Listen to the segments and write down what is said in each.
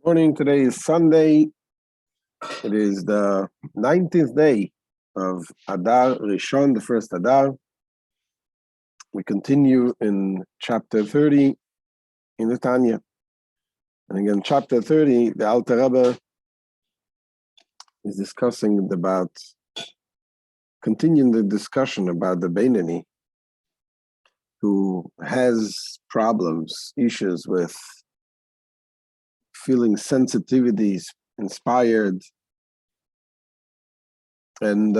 Morning. Today is Sunday. It is the 19th day of Adar Rishon, the first Adar. We continue in chapter 30 in the Tanya. And again, chapter 30, the Alter Rebbe is discussing about, continuing the discussion about the Beinani, who has problems, issues with feeling sensitivities, inspired. And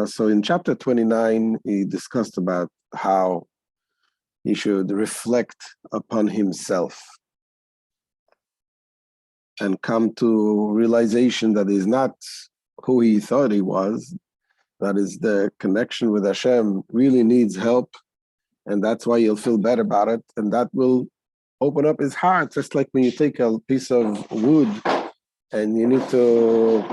so in chapter 29, he discussed about how he should reflect upon himself and come to realization that he's not who he thought he was, that is the connection with Hashem really needs help, and that's why he'll feel bad about it, and that will open up his heart, just like when you take a piece of wood and you need to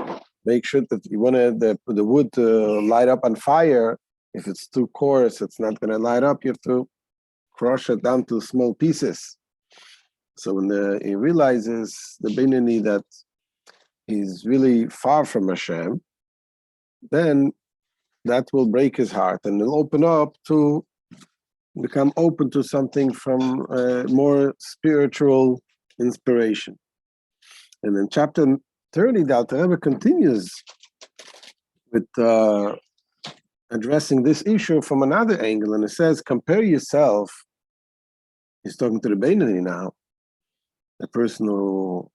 make sure that you want the wood to light up on fire. If it's too coarse, it's not going to light up. You have to crush it down to small pieces. So when he realizes, the Beinani, that he's really far from Hashem, then that will break his heart and it'll open up to become open to something from more spiritual inspiration. And in chapter 30, the Alter Rebbe continues with addressing this issue from another angle, and it says, compare yourself. He's talking to the Beinani now, the person who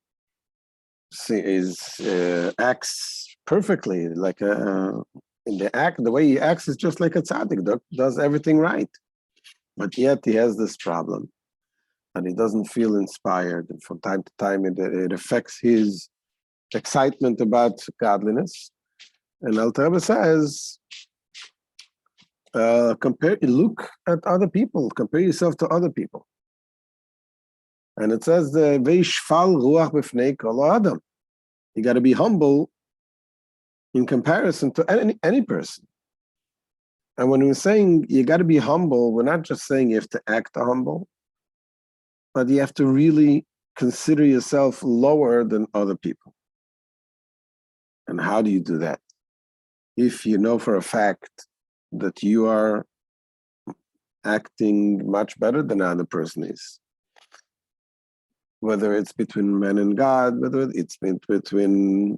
acts perfectly, like in the way he acts is just like a tzaddik, does everything right. But yet he has this problem, and he doesn't feel inspired. And from time to time, it affects his excitement about godliness. And Alter Rebbe says, look at other people, compare yourself to other people. And it says, "Veishfal ruach b'fnei kol adam." You got to be humble in comparison to any person. And when we're saying you got to be humble, we're not just saying you have to act humble, but you have to really consider yourself lower than other people. And how do you do that? If you know for a fact that you are acting much better than another person is, whether it's between man and God, whether it's between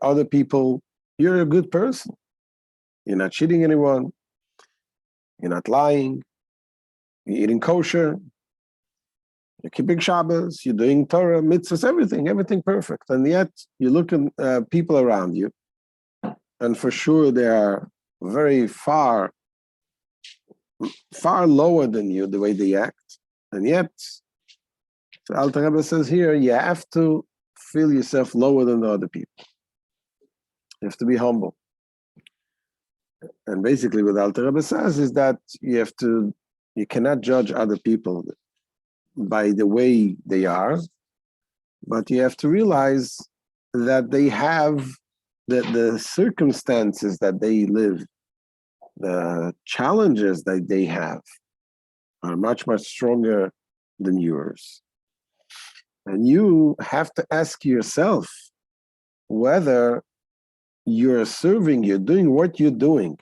other people, you're a good person. You're not cheating anyone. You're not lying. You're eating kosher. You're keeping Shabbos. You're doing Torah, mitzvahs, everything perfect. And yet you look at people around you, and for sure they are very far lower than you, the way they act. And yet, so Alter Rebbe says here, you have to feel yourself lower than the other people. You have to be humble. And basically what Alter Rebbe says is that you cannot judge other people by the way they are, but you have to realize that they have the circumstances that they live, the challenges that they have are much, much stronger than yours. And you have to ask yourself whether you're doing what you're doing.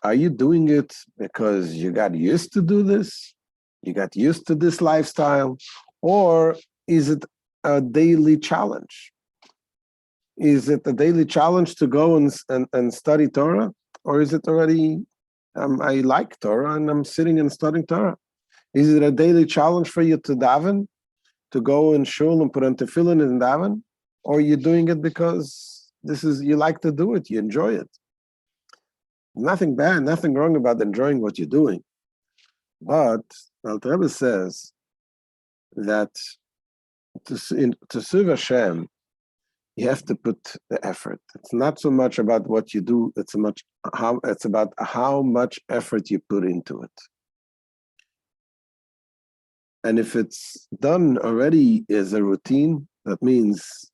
Are you doing it because you got used to do this? You got used to this lifestyle? Or is it a daily challenge? Is it a daily challenge to go and study Torah? Or is it already, I like Torah and I'm sitting and studying Torah? Is it a daily challenge for you to daven, to go in shul and put on tefillin and daven? Or are you doing it because you like to do it, you enjoy it? Nothing bad, nothing wrong about enjoying what you're doing. But Alter Rebbe says that to serve Hashem, you have to put the effort. It's not so much about what you do, it's about how much effort you put into it. And if it's done already as a routine, that means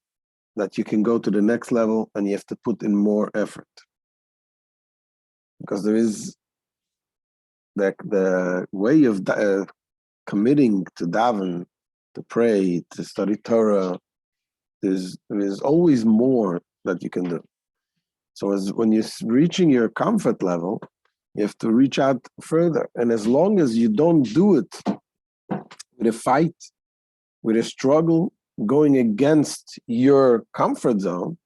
that you can go to the next level and you have to put in more effort. Because there is the way of committing to daven to pray, to study Torah. There's always more that you can do. So when you're reaching your comfort level, you have to reach out further. And as long as you don't do it with a fight, with a struggle, going against your comfort zone,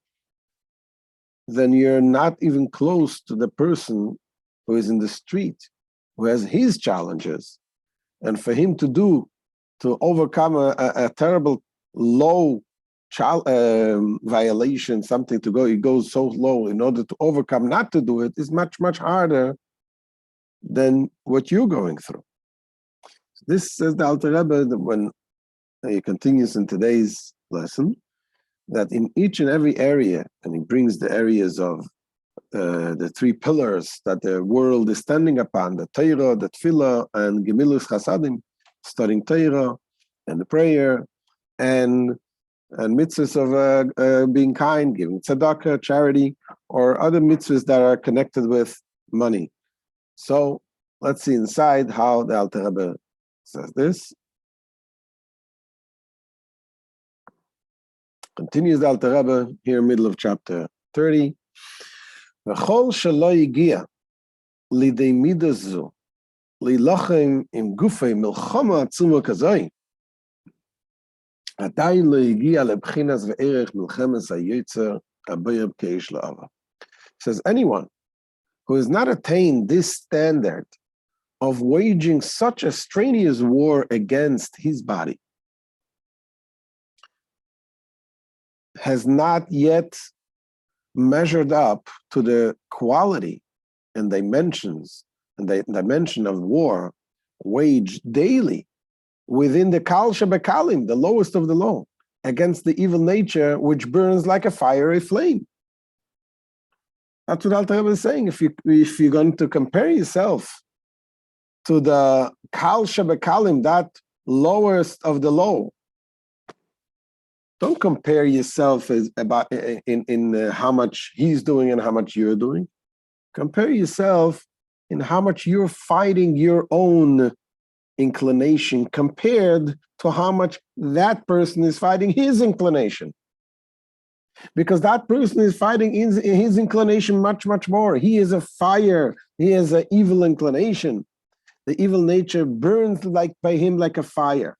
then you're not even close to the person who is in the street, who has his challenges. And for him to overcome a terrible low violation, something it goes so low in order to overcome not to do it is much, much harder than what you're going through. This says the Alter Rebbe when he continues in today's lesson, that in each and every area, and he brings the areas of the three pillars that the world is standing upon, the Torah, the Tefillah, and Gemilus Chasadim, studying Torah, and the prayer, and mitzvahs of being kind, giving tzedakah, charity, or other mitzvahs that are connected with money. So let's see inside how the Alter Rebbe says this. Continues the Alter Rebbe here, middle of chapter 30. V'chol shelo yigia lidei midah zu lilachem im gufei milchama atzuma kazoi עדיין לא הגיע לבחינת וערך מלחמת היצר הבוער כאש לאהבה. Says anyone who has not attained this standard of waging such a strenuous war against his body has not yet measured up to the quality and dimensions and the dimension of war waged daily within the Kal Shebekalim, the lowest of the low, against the evil nature which burns like a fiery flame. That's what Alter Rebbe is saying. If you're going to compare yourself to the Kal Shebekalim, that lowest of the low, don't compare yourself in how much he's doing and how much you're doing. Compare yourself in how much you're fighting your own inclination compared to how much that person is fighting his inclination. Because that person is fighting his inclination much, much more. He is a fire. He has an evil inclination. The evil nature burns by him like a fire.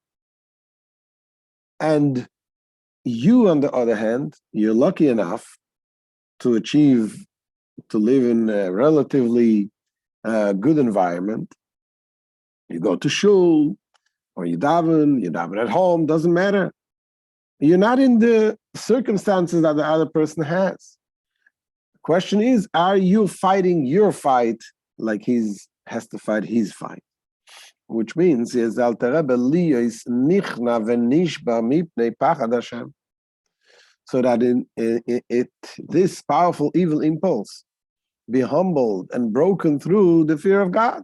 And you, on the other hand, you're lucky enough to live in a relatively good environment. You go to shul, or you daven at home, doesn't matter. You're not in the circumstances that the other person has. The question is, are you fighting your fight like he has to fight his fight? Which means, so that this powerful evil impulse be humbled and broken through the fear of God.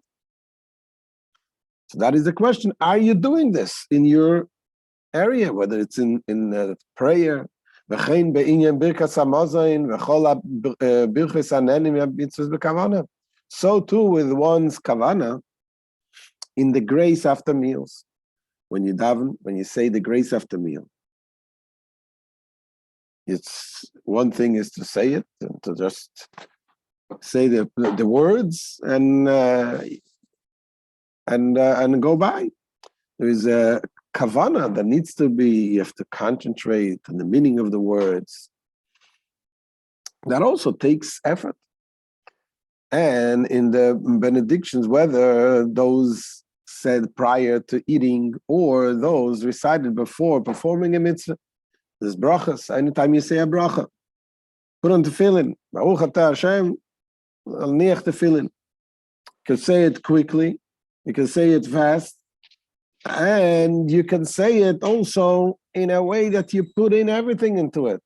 So that is the question. Are you doing this in your area, whether it's in prayer? So too with one's kavana in the grace after meals. When you daven, when you say the grace after meal, it's one thing is to say it and to just say the words and go by. There is a kavana that needs to be, you have to concentrate on the meaning of the words. That also takes effort. And in the benedictions, whether those said prior to eating or those recited before performing a mitzvah, there's brachas. Anytime you say a bracha, put on tefillin, Baruch atah Hashem, al niach tefillin. You can say it quickly, you can say it fast, and you can say it also in a way that you put in everything into it.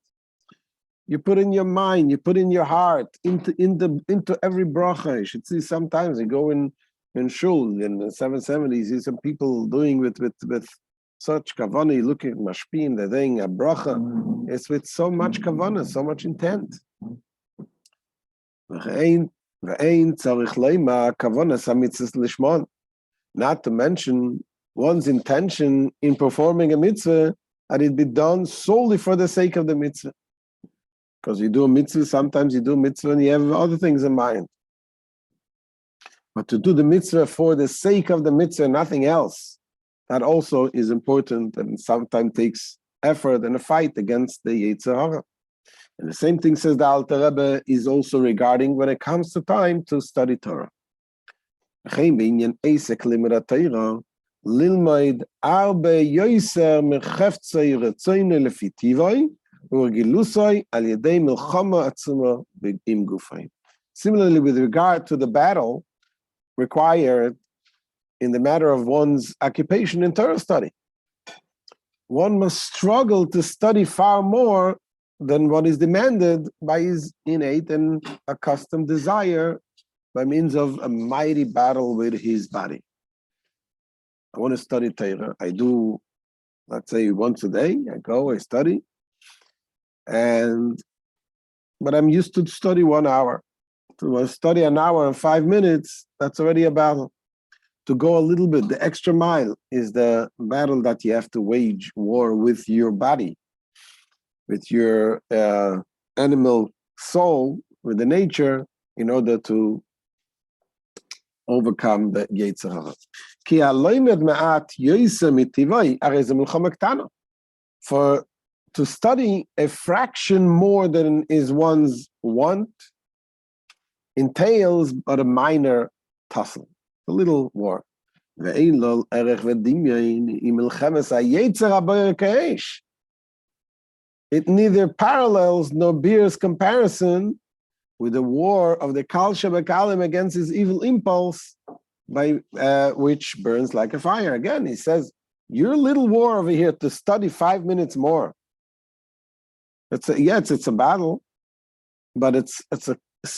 You put in your mind, you put in your heart, into every bracha. You should see sometimes you go in shul in the 770s, you see some people doing with such kavanah. You look at mashpim, they're doing a bracha. It's with so much kavanah, so much intent. Not to mention one's intention in performing a mitzvah, that it be done solely for the sake of the mitzvah. Because you do a mitzvah, sometimes you do a mitzvah and you have other things in mind. But to do the mitzvah for the sake of the mitzvah, nothing else, that also is important and sometimes takes effort and a fight against the Yetzer Hara. And the same thing, says the Alter Rebbe, is also regarding when it comes to time to study Torah. Lilmoid arbe yoiser mecheftzei retzoyne lefi tivoi urgilusoi al yedei milchama atzuma im gufay. Similarly, with regard to the battle required in the matter of one's occupation in Torah study, one must struggle to study far more than what is demanded by his innate and accustomed desire by means of a mighty battle with his body. I want to study Torah. I do, let's say, once a day. I go, I study. But I'm used to study 1 hour. To study an hour and 5 minutes, that's already a battle. To go a little bit, the extra mile is the battle that you have to wage war with your body, with your animal soul, with the nature, in order to overcome the Yetzer Hara. For to study a fraction more than is one's want entails but a minor tussle, a little war. It neither parallels nor bears comparison with the war of the Kal Shebekalim against his evil impulse, by which burns like a fire. Again, he says, your little war over here to study 5 minutes more. It's a battle, but it's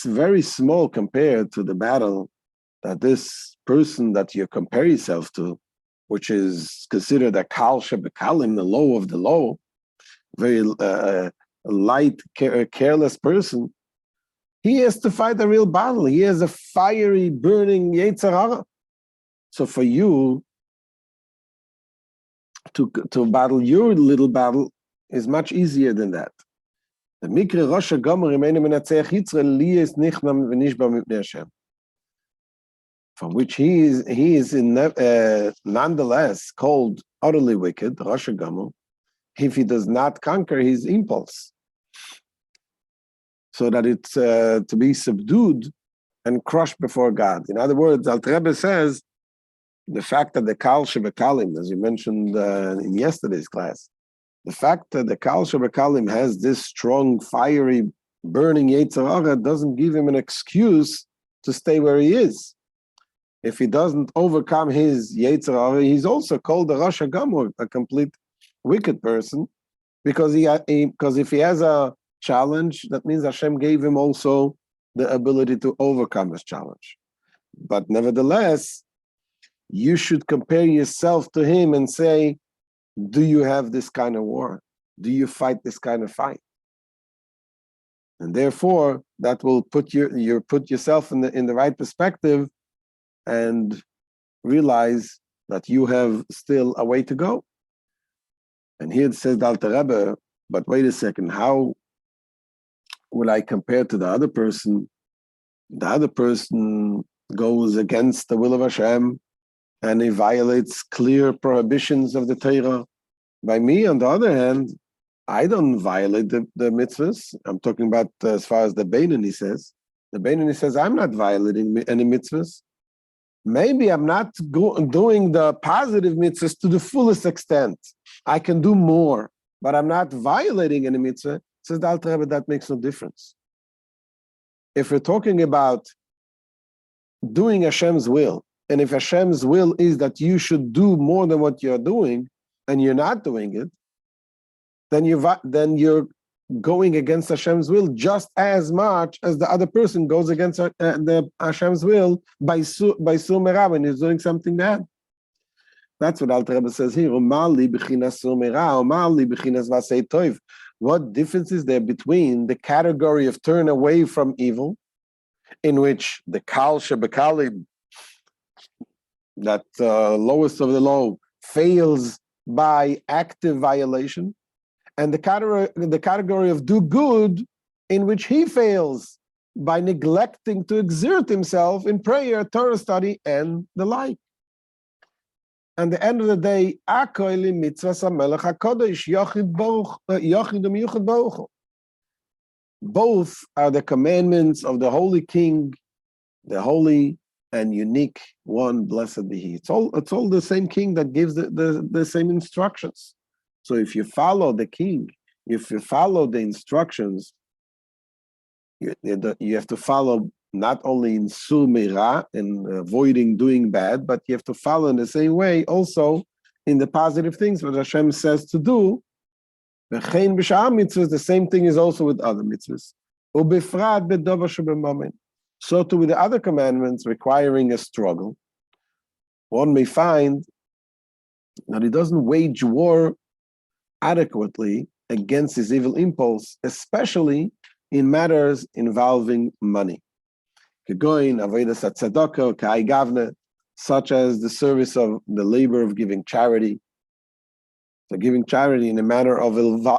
very small compared to the battle that this person that you compare yourself to, which is considered a Kal Shebekalim, the low of the low, very light, careless person. He has to fight a real battle. He has a fiery, burning Yetzer Hara. So for you to battle your little battle is much easier than that. The Mikre Rosh HaGomer Imenu Menatzeach Yitzre Li Es Nichnam V'Nishba Mipnei Hashem, from which he is nonetheless called utterly wicked, Rosh HaGomer, if he does not conquer his impulse, so that it's to be subdued and crushed before God. In other words, Alter Rebbe says, the fact that the Kal Shebekalim, as you mentioned in yesterday's class, the fact that the Kal Shebekalim has this strong, fiery, burning Yetzer Hara doesn't give him an excuse to stay where he is. If he doesn't overcome his Yetzer Hara, he's also called the Rosh HaGomer, a complete wicked person, because if he has a challenge, that means Hashem gave him also the ability to overcome his challenge. But nevertheless, you should compare yourself to him and say, do you have this kind of war? Do you fight this kind of fight? And therefore, that will put yourself in the right perspective and realize that you have still a way to go. And here it says the Alter Rebbe, but wait a second, how will I compare to the other person? The other person goes against the will of Hashem and he violates clear prohibitions of the Torah. By me, on the other hand, I don't violate the mitzvahs. I'm talking about as far as the Beinoni says. The Beinoni says, I'm not violating any mitzvahs. Maybe I'm not doing the positive mitzvahs to the fullest extent. I can do more, but I'm not violating any mitzvah. Says the Alter Rebbe, that makes no difference. If we're talking about doing Hashem's will, and if Hashem's will is that you should do more than what you're doing, and you're not doing it, then you're going against Hashem's will just as much as the other person goes against the Hashem's will by Sumera when he's doing something bad. That's what Alter Rebbe says here. What difference is there between the category of turn away from evil, in which the Kal Shebekalim, that lowest of the low, fails by active violation, and the category of do good, in which he fails by neglecting to exert himself in prayer, Torah study, and the like. And at the end of the day, both are the commandments of the Holy King, the holy and unique one, blessed be he. It's all the same king that gives the same instructions. So if you follow the king, if you follow the instructions, you have to follow not only in Sumira, in avoiding doing bad, but you have to follow in the same way also in the positive things what Hashem says to do. The same thing is also with other mitzvahs. So too with the other commandments requiring a struggle, one may find that he doesn't wage war adequately against his evil impulse, especially in matters involving money. Such as the service of the labor of giving charity. So giving charity in a manner of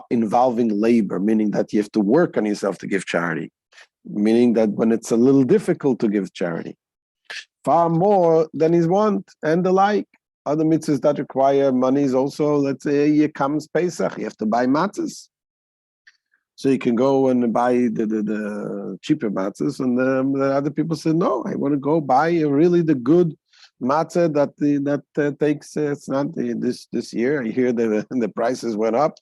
involving labor, meaning that you have to work on yourself to give charity, meaning that when it's a little difficult to give charity, far more than his want, and the like. Other mitzvahs that require money is also, let's say, here comes Pesach, you have to buy matzahs. So you can go and buy the cheaper matzahs, and the other people say, no, I want to go buy really the good matzah that takes, it's not this year. I hear that the prices went up.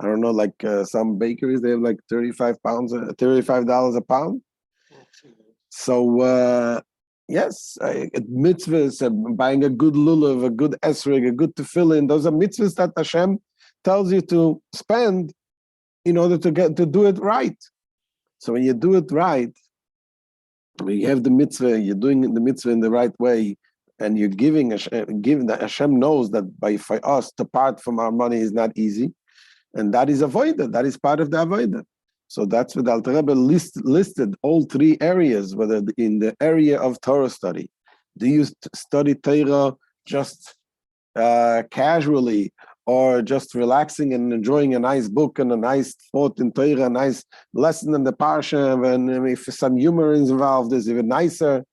I don't know, like some bakeries, they have like $35 a pound. So, yes, mitzvahs, buying a good lulav, a good esrog, a good tefillin, those are mitzvahs that Hashem tells you to spend in order to do it right. So when you do it right, when you have the mitzvah, you're doing the mitzvah in the right way, and you're giving that Hashem knows that for us to part from our money is not easy, and that is avoided. That is part of the avoided. So that's what the Alter Rebbe listed all three areas, whether in the area of Torah study. Do you study Torah just casually, or just relaxing and enjoying a nice book and a nice thought in Torah, a nice lesson in the parsha, and if some humor is involved, is even nicer?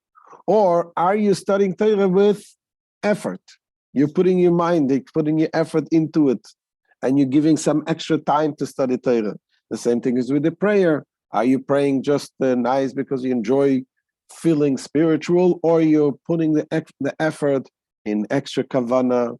Or are you studying Torah with effort? You're putting your mind, you're putting your effort into it, and you're giving some extra time to study Torah. The same thing is with the prayer. Are you praying just nice because you enjoy feeling spiritual, or you're putting the effort in extra kavanah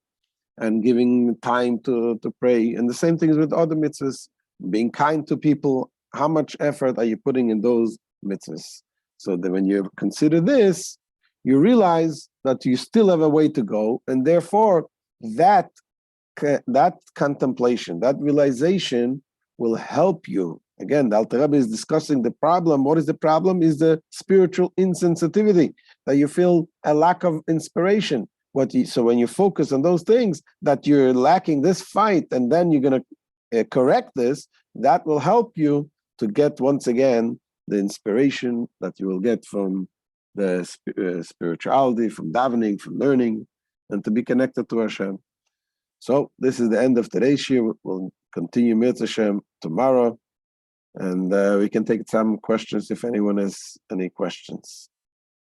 and giving time to pray? And the same thing is with other mitzvahs, being kind to people. How much effort are you putting in those mitzvahs? So that when you consider this, you realize that you still have a way to go, and therefore that contemplation, that realization will help you. Again, the Alter Rebbe is discussing the problem. What is the problem? Is the spiritual insensitivity, that you feel a lack of inspiration. So when you focus on those things, that you're lacking this fight, and then you're going to correct this, that will help you to get, once again, the inspiration that you will get from the spirituality, from davening, from learning, and to be connected to Hashem. So this is the end of today's shiur. We'll continue Mitzvah Hashem tomorrow, and we can take some questions if anyone has any questions.